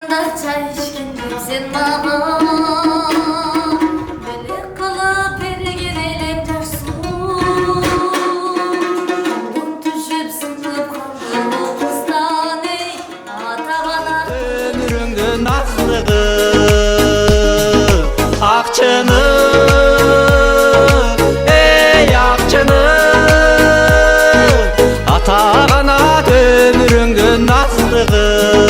Masanda çay içkende sen bana Beni kılıp bergen eğlencersin Oldun düşüp sınıp kaldım o kızdan ey ata bana Ömrüngün azlığı Akçını Ey akçını Atağana ömrüngün azlığı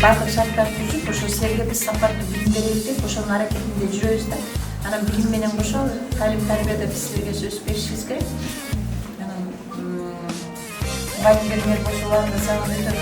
Бардык шарттарды түзүп, ошо силерге биз сапаттуу билим берели деп, ошонун аракетинде жүрөбүз да. Анан билим менен кошо талим тарбияда биз силерге сөз беришибиз керек. Анан мугалимдер болсоларында сагын өтө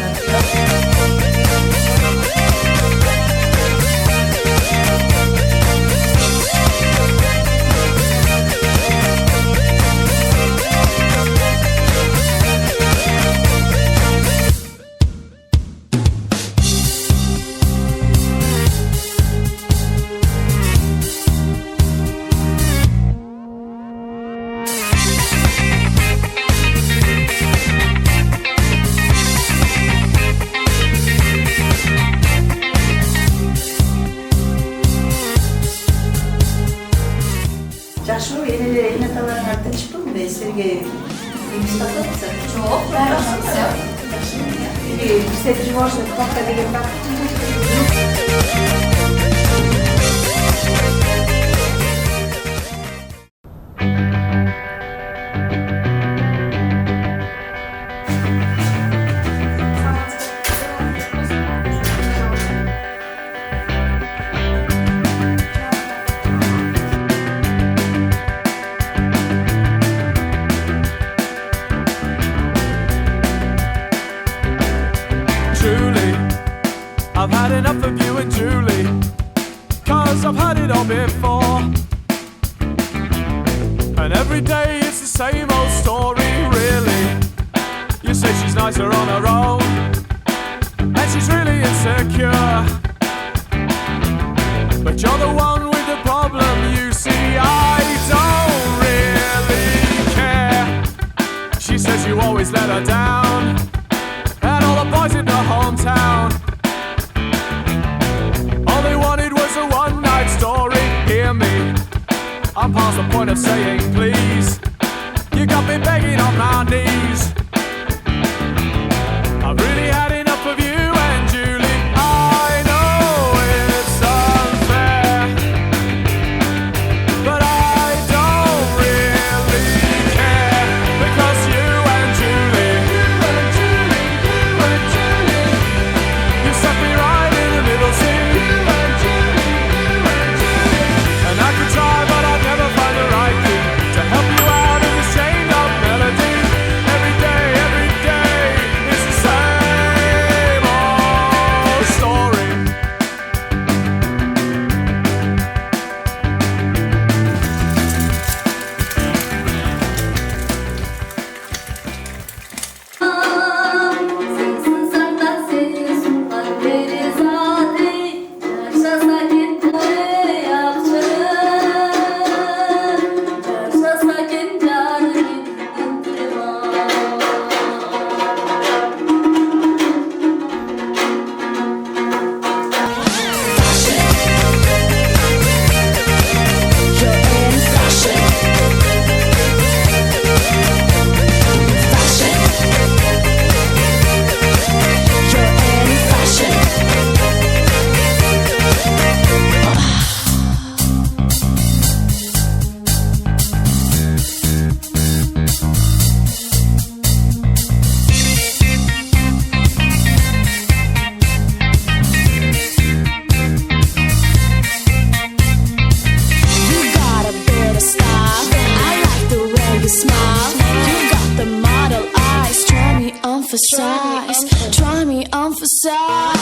Жашоо эне аталарына тынчпын да силерге эмес тапатса. Жок, жакшы. Или все тревожные кнопка деген бар. I've had enough of you and Julie, 'cause I've had it all before. And every day it's the same old story, really. You say she's nicer on her own, and she's really insecure. But you're the one with the problem, you see, I don't really care. She says you always let her down, and all the boys in her hometown, all they wanted was a one-night story. Hear me, I'm past the point of saying please. You got me begging on my knees. I've really had enough of you and Julie. I know it's unfair, but I don't really care, because you and Julie, you set me right in the middle seat. And I could try, but I'd never find the right thing to help you out of this chained up melody. Every day it's the same old story. Sensin sanda seni sunlar beri zade Yaşasa gence yapçı Yaşasa gencarı indirma You got a bit of style. I like the way you smile. You got the model eyes. Try me on for size. Try me on for size.